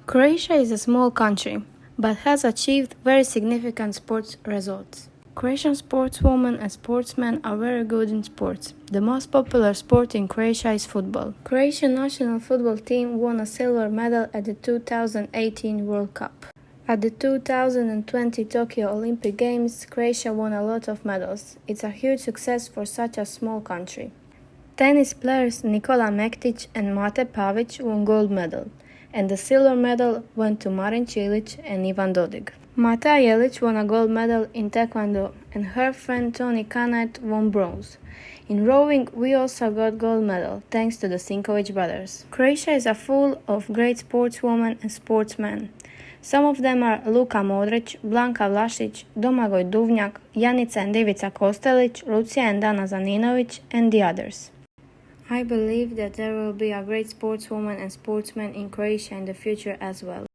Croatia is a small country, but has achieved very significant sports results. Croatian sportswomen and sportsmen are very good in sports. The most popular sport in Croatia is football. Croatian national football team won a silver medal at the 2018 World Cup. At the 2020 Tokyo Olympic Games, Croatia won a lot of medals. It's a huge success for such a small country. Tennis players Nikola Mektic and Mate Pavic won gold medal, and the silver medal went to Marin Cilic and Ivan Dodig. Mata Jelic won a gold medal in taekwondo, and her friend Toni Kanat won bronze. In rowing, we also got gold medal, thanks to the Sinkovic brothers. Croatia is full of great sportswomen and sportsmen. Some of them are Luka Modric, Blanka Vlašić, Domagoj Duvnjak, Janica and Ivica Kostelić, Lucia and Dana Zaninovic, and the others. I believe that there will be a great sportswoman and sportsman in Croatia in the future as well.